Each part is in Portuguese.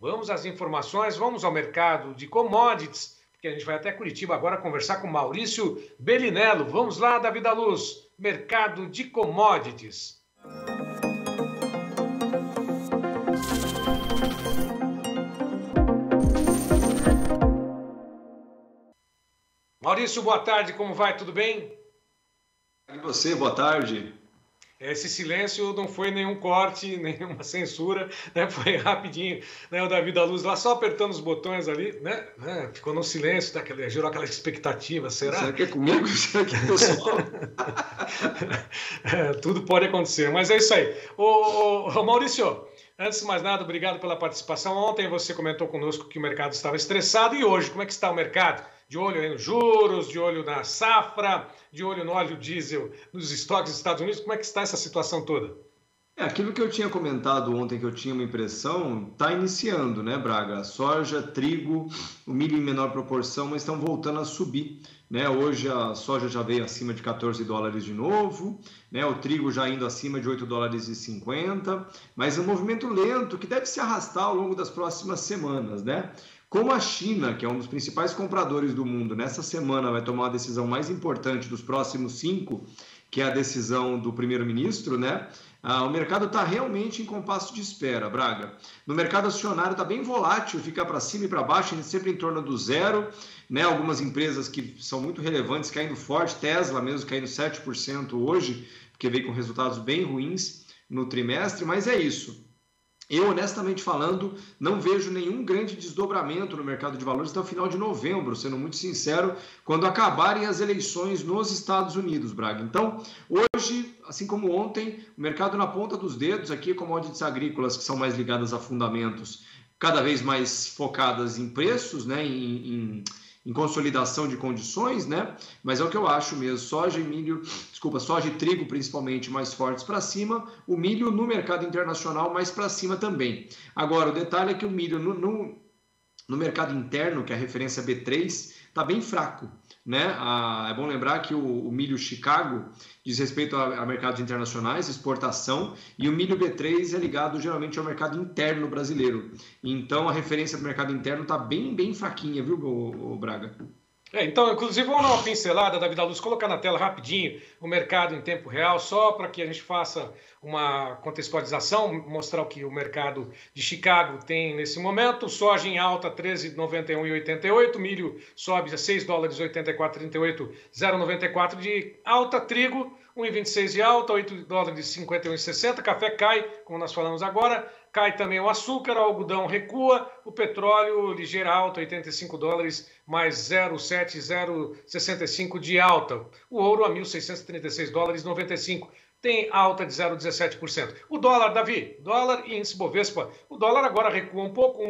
Vamos às informações, vamos ao mercado de commodities, porque a gente vai até Curitiba agora conversar com Maurício Bellinello. Vamos lá, Davi da Luz, mercado de commodities. Maurício, boa tarde, como vai? Tudo bem? E você, boa tarde. Esse silêncio não foi nenhum corte, nenhuma censura, né? Foi rapidinho, né? O Davi da Luz lá só apertando os botões ali, né? Ficou no silêncio, gerou aquela expectativa, será? Será que é comigo? Será que é pessoal? Tudo pode acontecer, mas é isso aí. Ô, Maurício, antes de mais nada, obrigado pela participação. Ontem você comentou conosco que o mercado estava estressado, e hoje, como é que está o mercado? De olho aí nos juros, de olho na safra, de olho no óleo diesel, nos estoques dos Estados Unidos. Como é que está essa situação toda? Aquilo que eu tinha comentado ontem, que eu tinha uma impressão, está iniciando, né, Braga? Soja, trigo, o milho em menor proporção, mas estão voltando a subir, né? Hoje a soja já veio acima de 14 dólares de novo, né? O trigo já indo acima de 8 dólares e 50, mas é um movimento lento que deve se arrastar ao longo das próximas semanas, né? Como a China, que é um dos principais compradores do mundo, nessa semana vai tomar a decisão mais importante dos próximos 5, que é a decisão do primeiro-ministro, né? O mercado está realmente em compasso de espera, Braga. No mercado acionário está bem volátil, fica para cima e para baixo, sempre em torno do zero, né? Algumas empresas que são muito relevantes caindo forte, Tesla mesmo caindo 7% hoje, porque veio com resultados bem ruins no trimestre, mas é isso. Eu, honestamente falando, não vejo nenhum grande desdobramento no mercado de valores até o final de novembro, sendo muito sincero, quando acabarem as eleições nos Estados Unidos, Braga. Então, hoje, assim como ontem, o mercado na ponta dos dedos, aqui commodities agrícolas que são mais ligadas a fundamentos, cada vez mais focadas em preços, né, em consolidação de condições, né? Mas é o que eu acho mesmo, soja e trigo principalmente mais fortes para cima, o milho no mercado internacional mais para cima também. Agora, o detalhe é que o milho no mercado interno, que é a referência B3, está bem fraco, né? É bom lembrar que o milho Chicago diz respeito a mercados internacionais, exportação, e o milho B3 é ligado geralmente ao mercado interno brasileiro. Então a referência do mercado interno está bem fraquinha, viu, Braga? Então, inclusive, vamos dar uma pincelada, Davi da Luz, colocar na tela rapidinho o mercado em tempo real, só para que a gente faça uma contextualização, mostrar o que o mercado de Chicago tem nesse momento. Soja em alta, 13,91,88, milho sobe a 6 dólares 84,38, 0,94 de alta, trigo 1,26 de alta, 8 dólares 51,60, café cai, como nós falamos agora, cai também o açúcar, o algodão recua, o petróleo ligeira alta, 85 dólares mais 0,65 de alta. O ouro a 1.636 dólares 95, tem alta de 0,17%. O dólar, Davi, dólar e índice Bovespa, o dólar agora recua um pouco, 1%,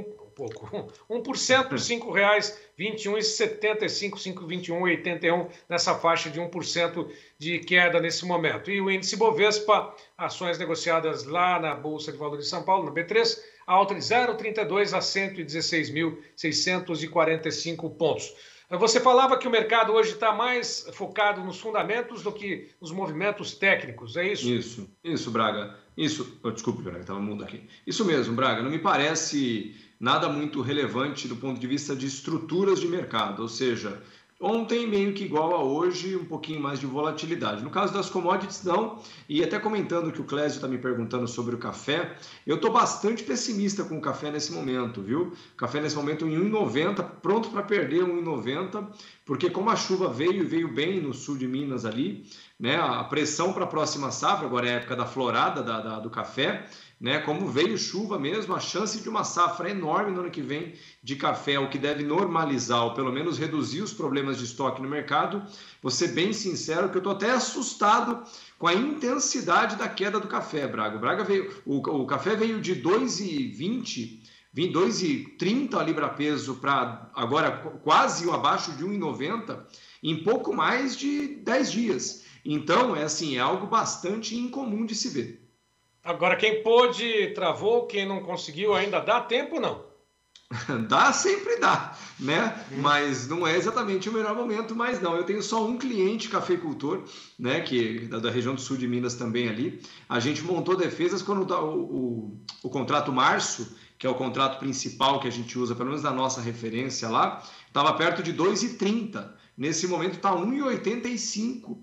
R$ 5,21,75, 5,21,81, nessa faixa de 1% de queda nesse momento. E o índice Bovespa, ações negociadas lá na Bolsa de Valores de São Paulo, na B3, alta de 0,32 a 116.645 pontos. Você falava que o mercado hoje está mais focado nos fundamentos do que nos movimentos técnicos, é isso? Isso, Braga. Desculpe, Braga, estava mudo aqui. Isso mesmo, Braga. Não me parece nada muito relevante do ponto de vista de estruturas de mercado, ou seja, ontem meio que igual a hoje, um pouquinho mais de volatilidade. No caso das commodities, não. E até comentando que o Clésio está me perguntando sobre o café, eu estou bastante pessimista com o café nesse momento, viu? O café nesse momento em 1,90, pronto para perder 1,90, porque como a chuva veio bem no sul de Minas ali, né? A pressão para a próxima safra, agora é a época da florada do café, né? Como veio chuva mesmo, a chance de uma safra enorme no ano que vem de café, o que deve normalizar ou pelo menos reduzir os problemas de estoque no mercado. Vou ser bem sincero que eu estou até assustado com a intensidade da queda do café, Braga. O café veio de 2,20, 2,30 a libra-peso para agora quase abaixo de 1,90 em pouco mais de 10 dias. Então, é algo bastante incomum de se ver. Agora, quem pôde, travou, quem não conseguiu ainda dá tempo ou não? Dá, sempre dá, né? Mas não é exatamente o melhor momento, mas não. Eu tenho só um cliente cafeicultor, né? Que da região do sul de Minas também ali. A gente montou defesas quando o contrato março, que é o contrato principal que a gente usa, pelo menos da nossa referência lá, estava perto de 2,30. Nesse momento está 1,85.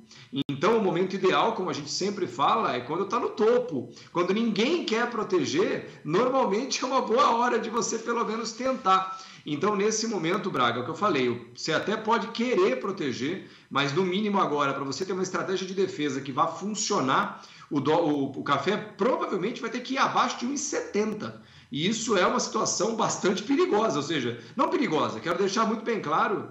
Então, o momento ideal, como a gente sempre fala, é quando está no topo. Quando ninguém quer proteger, normalmente é uma boa hora de você pelo menos tentar. Então, nesse momento, Braga, é o que eu falei, você até pode querer proteger, mas no mínimo agora, para você ter uma estratégia de defesa que vá funcionar, o café provavelmente vai ter que ir abaixo de 1,70. E isso é uma situação bastante perigosa, ou seja, não perigosa, quero deixar muito bem claro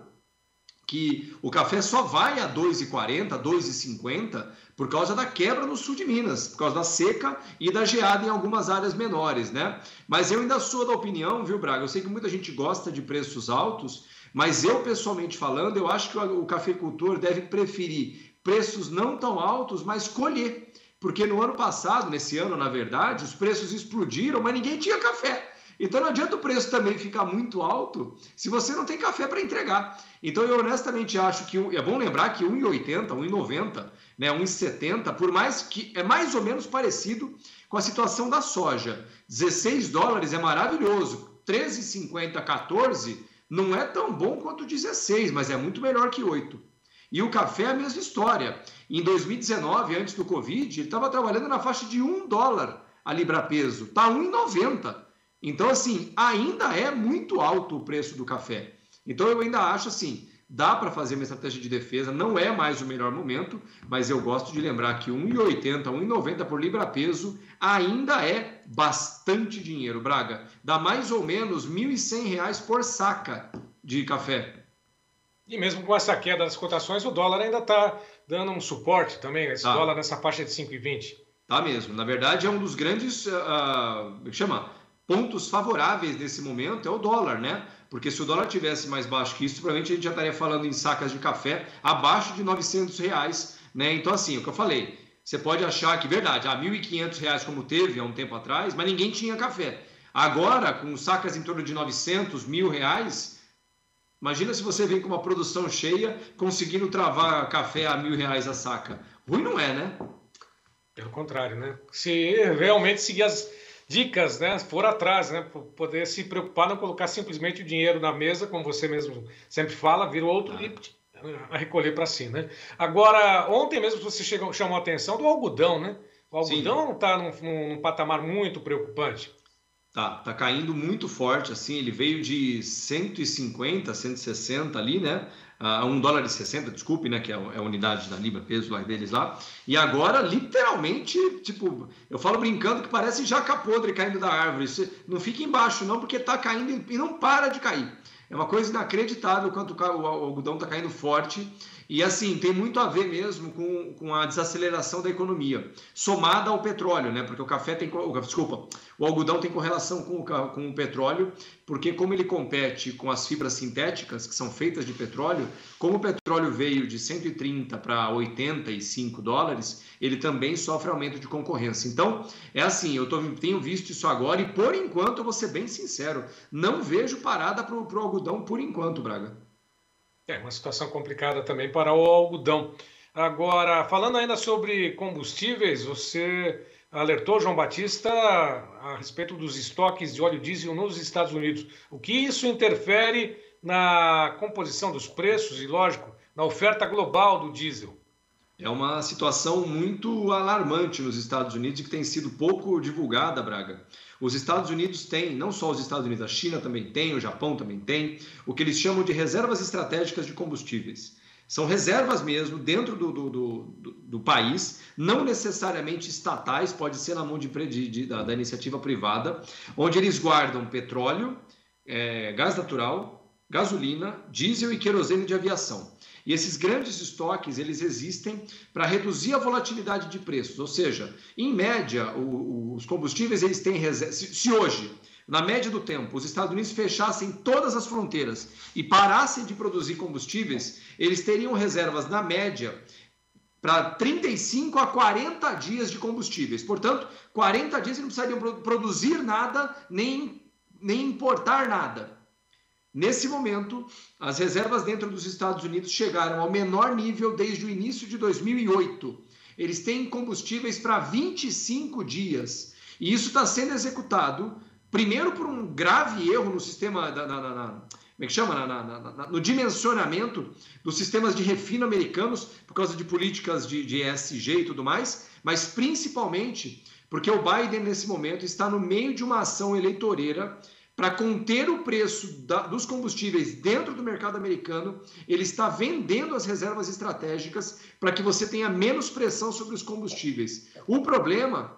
que o café só vai a 2,40, 2,50 por causa da quebra no sul de Minas, por causa da seca e da geada em algumas áreas menores, né? Mas eu ainda sou da opinião, viu, Braga? Eu sei que muita gente gosta de preços altos, mas eu, pessoalmente falando, eu acho que o cafeicultor deve preferir preços não tão altos, mas colher. Porque no ano passado, nesse ano, na verdade, os preços explodiram, mas ninguém tinha café. Então não adianta o preço também ficar muito alto se você não tem café para entregar. Então eu honestamente acho que é bom lembrar que 1,80, 1,90, né, 1,70, por mais que é mais ou menos parecido com a situação da soja. $16 é maravilhoso, 13,50, 14 não é tão bom quanto 16, mas é muito melhor que 8. E o café é a mesma história. Em 2019, antes do Covid, ele estava trabalhando na faixa de $1 a libra-peso, está 1,90. Então, assim, ainda é muito alto o preço do café. Então, eu ainda acho assim, dá para fazer uma estratégia de defesa, não é mais o melhor momento, mas eu gosto de lembrar que 1,80, 1,90 por libra-peso ainda é bastante dinheiro, Braga. Dá mais ou menos R$ 1.100 por saca de café. E mesmo com essa queda das cotações, o dólar ainda está dando um suporte também, esse dólar nessa faixa de 5,20. Tá mesmo. Na verdade, é um dos grandes pontos favoráveis nesse momento é o dólar, né? Porque se o dólar tivesse mais baixo que isso, provavelmente a gente já estaria falando em sacas de café abaixo de R$900, né? Então, assim, o que eu falei, você pode achar que, verdade, R$1.500 como teve há um tempo atrás, mas ninguém tinha café. Agora, com sacas em torno de R$900, R$1.000, imagina se você vem com uma produção cheia, conseguindo travar café a R$1.000 a saca. Ruim não é, né? Pelo contrário, né? Se realmente seguir as dicas, né, for atrás, né, poder se preocupar, não colocar simplesmente o dinheiro na mesa, como você mesmo sempre fala, vira outro e a recolher para si, né? Agora, ontem mesmo você chamou a atenção do algodão, né? O algodão está num patamar muito preocupante. Tá caindo muito forte, assim, ele veio de 150, 160 ali, né? $1,60, desculpe, né? Que é a unidade da libra, peso lá deles lá. E agora, literalmente, tipo, eu falo brincando que parece jaca podre caindo da árvore. Você não fica embaixo, não, porque tá caindo e não para de cair. É uma coisa inacreditável quanto o algodão está caindo forte. E assim, tem muito a ver mesmo com a desaceleração da economia, somada ao petróleo, né? Porque o café tem... Desculpa, o algodão tem correlação com o petróleo, porque como ele compete com as fibras sintéticas, que são feitas de petróleo, como o petróleo veio de 130 para $85, ele também sofre aumento de concorrência. Então, é assim, tenho visto isso agora e, por enquanto, eu vou ser bem sincero, não vejo parada para o algodão por enquanto, Braga. É uma situação complicada também para o algodão. Agora, falando ainda sobre combustíveis, você alertou, João Batista, a respeito dos estoques de óleo diesel nos Estados Unidos. O que isso interfere na composição dos preços e, lógico, na oferta global do diesel? É uma situação muito alarmante nos Estados Unidos e que tem sido pouco divulgada, Braga. Os Estados Unidos têm, não só os Estados Unidos, a China também tem, o Japão também tem, o que eles chamam de reservas estratégicas de combustíveis. São reservas mesmo dentro do país, não necessariamente estatais, pode ser na mão da iniciativa privada, onde eles guardam petróleo, gás natural, gasolina, diesel e querosene de aviação. E esses grandes estoques, eles existem para reduzir a volatilidade de preços. Ou seja, em média, os combustíveis, eles têm reserva. Se hoje, na média do tempo, os Estados Unidos fechassem todas as fronteiras e parassem de produzir combustíveis, eles teriam reservas, na média, para 35 a 40 dias de combustíveis. Portanto, 40 dias eles não precisariam produzir nada, nem importar nada. Nesse momento, as reservas dentro dos Estados Unidos chegaram ao menor nível desde o início de 2008. Eles têm combustíveis para 25 dias. E isso está sendo executado primeiro por um grave erro no sistema, como é que chama? No dimensionamento dos sistemas de refino americanos, por causa de políticas de ESG e tudo mais, mas principalmente porque o Biden, nesse momento, está no meio de uma ação eleitoreira para conter o preço dos combustíveis dentro do mercado americano. Ele está vendendo as reservas estratégicas para que você tenha menos pressão sobre os combustíveis. O problema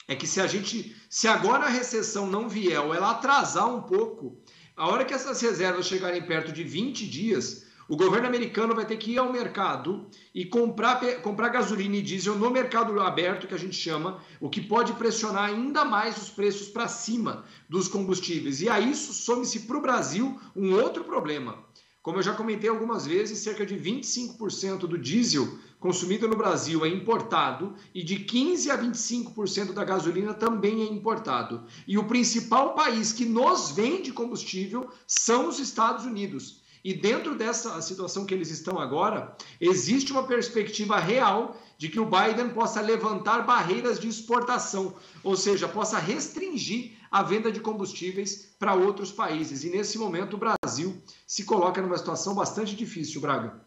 é que se agora a recessão não vier ou ela atrasar um pouco, a hora que essas reservas chegarem perto de 20 dias, o governo americano vai ter que ir ao mercado e comprar gasolina e diesel no mercado aberto, que a gente chama, o que pode pressionar ainda mais os preços para cima dos combustíveis. E a isso some-se para o Brasil um outro problema. Como eu já comentei algumas vezes, cerca de 25% do diesel consumido no Brasil é importado e de 15% a 25% da gasolina também é importado. E o principal país que nos vende combustível são os Estados Unidos. E dentro dessa situação que eles estão agora, existe uma perspectiva real de que o Biden possa levantar barreiras de exportação, ou seja, possa restringir a venda de combustíveis para outros países. E nesse momento o Brasil se coloca numa situação bastante difícil, Braga.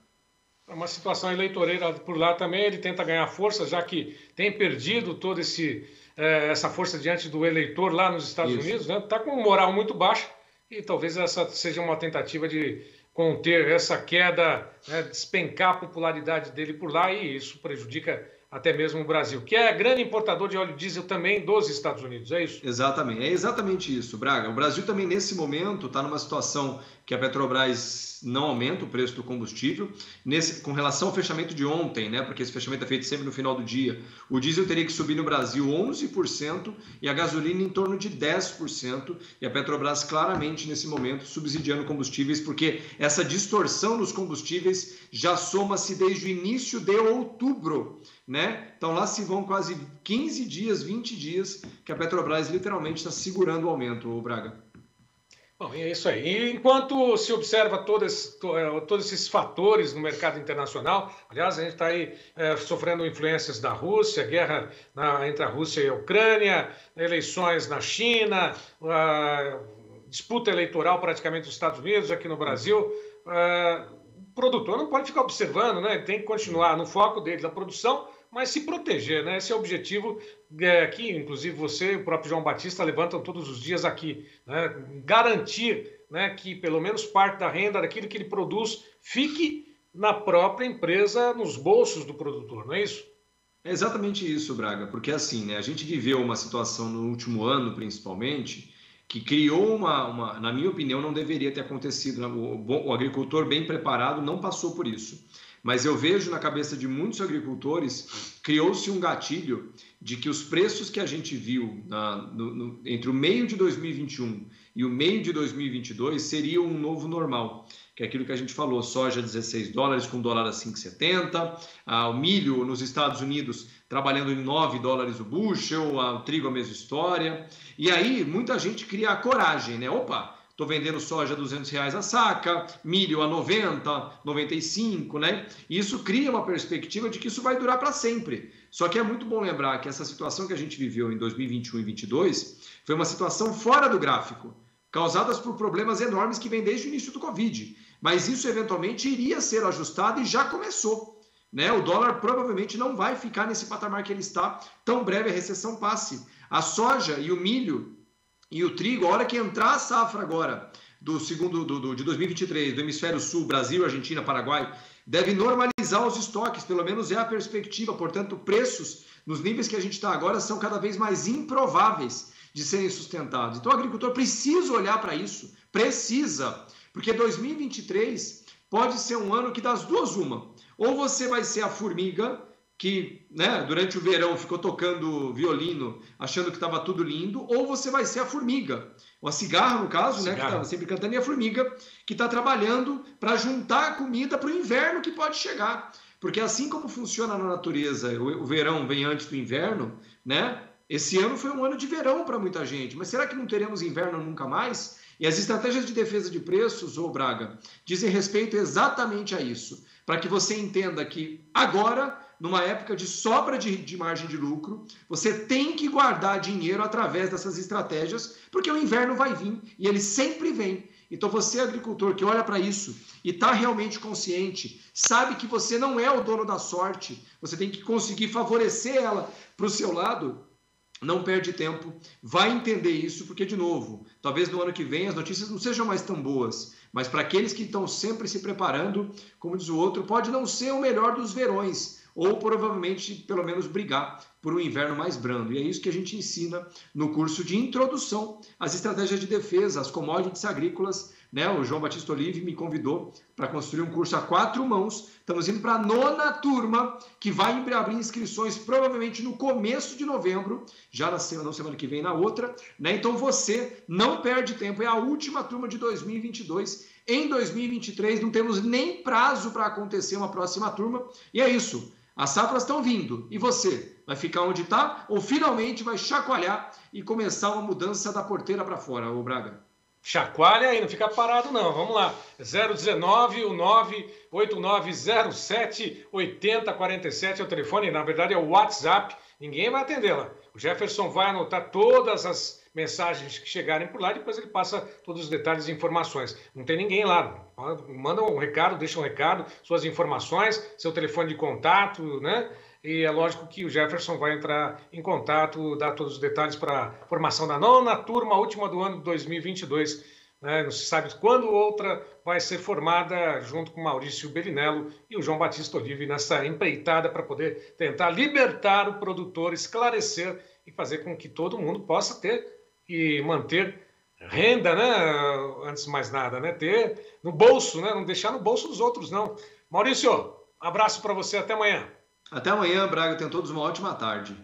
É uma situação eleitoreira por lá também, ele tenta ganhar força, já que tem perdido toda essa força diante do eleitor lá nos Estados Unidos, né? Está com moral muito baixa e talvez essa seja uma tentativa de conter essa queda, né, despencar a popularidade dele por lá, e isso prejudica até mesmo o Brasil, que é grande importador de óleo diesel também dos Estados Unidos, é isso? Exatamente, é exatamente isso, Braga. O Brasil também, nesse momento, está numa situação que a Petrobras não aumenta o preço do combustível. Com relação ao fechamento de ontem, né, porque esse fechamento é feito sempre no final do dia, o diesel teria que subir no Brasil 11% e a gasolina em torno de 10%, e a Petrobras claramente, nesse momento, subsidiando combustíveis, porque essa distorção nos combustíveis já soma-se desde o início de outubro, né? Então lá se vão quase 15 dias, 20 dias que a Petrobras literalmente está segurando o aumento, Braga. Bom, é isso aí. E enquanto se observa todos esses fatores no mercado internacional, aliás, a gente está aí sofrendo influências da Rússia, guerra entre a Rússia e a Ucrânia, eleições na China, disputa eleitoral praticamente dos Estados Unidos, aqui no Brasil. O produtor não pode ficar observando, né? Ele tem que continuar no foco dele, da produção, mas se proteger, né? Esse é o objetivo que, inclusive, você e o próprio João Batista levantam todos os dias aqui, né? Garantir, né, que pelo menos parte da renda daquilo que ele produz fique na própria empresa, nos bolsos do produtor, não é isso? É exatamente isso, Braga, porque assim, né, a gente viveu uma situação no último ano, principalmente, que criou na minha opinião, não deveria ter acontecido. O agricultor bem preparado não passou por isso. Mas eu vejo na cabeça de muitos agricultores, criou-se um gatilho de que os preços que a gente viu entre o meio de 2021 e o meio de 2022 seriam um novo normal, que é aquilo que a gente falou, soja $16 com dólar a 5,70, o milho nos Estados Unidos trabalhando em $9 o bushel, o trigo a mesma história. E aí muita gente cria a coragem, né? Opa! Estou vendendo soja a R$200 a saca, milho a 90, 95, né? E isso cria uma perspectiva de que isso vai durar para sempre. Só que é muito bom lembrar que essa situação que a gente viveu em 2021 e 2022 foi uma situação fora do gráfico, causadas por problemas enormes que vêm desde o início do Covid. Mas isso eventualmente iria ser ajustado e já começou, né? O dólar provavelmente não vai ficar nesse patamar que ele está tão breve a recessão passe. A soja e o milho e o trigo, a hora que entrar a safra agora de 2023, do hemisfério sul, Brasil, Argentina, Paraguai, deve normalizar os estoques, pelo menos é a perspectiva. Portanto, preços nos níveis que a gente está agora são cada vez mais improváveis de serem sustentados. Então o agricultor precisa olhar para isso, precisa, porque 2023 pode ser um ano que das duas uma. Ou você vai ser a formiga que, né, durante o verão ficou tocando violino, achando que estava tudo lindo, ou você vai ser a formiga, ou a cigarra, no caso, né, que estava sempre cantando, e a formiga que está trabalhando para juntar a comida para o inverno que pode chegar. Porque assim como funciona na natureza, o verão vem antes do inverno, né? Esse ano foi um ano de verão para muita gente, mas será que não teremos inverno nunca mais? E as estratégias de defesa de preços, Braga, dizem respeito exatamente a isso, para que você entenda que agora numa época de sobra de margem de lucro, você tem que guardar dinheiro através dessas estratégias, porque o inverno vai vir e ele sempre vem. Então você, agricultor, que olha para isso e está realmente consciente, sabe que você não é o dono da sorte, você tem que conseguir favorecer ela para o seu lado. Não perde tempo, vai entender isso, porque, de novo, talvez no ano que vem as notícias não sejam mais tão boas, mas para aqueles que estão sempre se preparando, como diz o outro, pode não ser o melhor dos verões, ou provavelmente, pelo menos, brigar por um inverno mais brando. E é isso que a gente ensina no curso de introdução às estratégias de defesa, às commodities agrícolas, né? O João Batista Olive me convidou para construir um curso a 4 mãos. Estamos indo para a 9ª turma, que vai abrir inscrições provavelmente no começo de novembro, já na semana que vem, na outra, né? Então você não perde tempo, é a última turma de 2022. Em 2023 não temos nem prazo para acontecer uma próxima turma, e é isso. As safras estão vindo, e você vai ficar onde está ou finalmente vai chacoalhar e começar uma mudança da porteira para fora, ô Braga? Chacoalha aí, não fica parado não. Vamos lá. 019 98907 8047 é o telefone, na verdade é o WhatsApp. Ninguém vai atendê-la. O Jefferson vai anotar todas as mensagens que chegarem por lá, depois ele passa todos os detalhes e informações. Não tem ninguém lá. Manda um recado, deixa um recado, suas informações, seu telefone de contato, né? E é lógico que o Jefferson vai entrar em contato, dar todos os detalhes para a formação da 9ª turma, última do ano de 2022. Né? Não se sabe quando outra vai ser formada, junto com Maurício Belinello e o João Batista Olive, nessa empreitada para poder tentar libertar o produtor, esclarecer e fazer com que todo mundo possa ter e manter renda, né? Antes de mais nada, né? Ter no bolso, né? Não deixar no bolso dos outros, não. Maurício, abraço para você, até amanhã. Até amanhã, Braga. Tenham todos uma ótima tarde.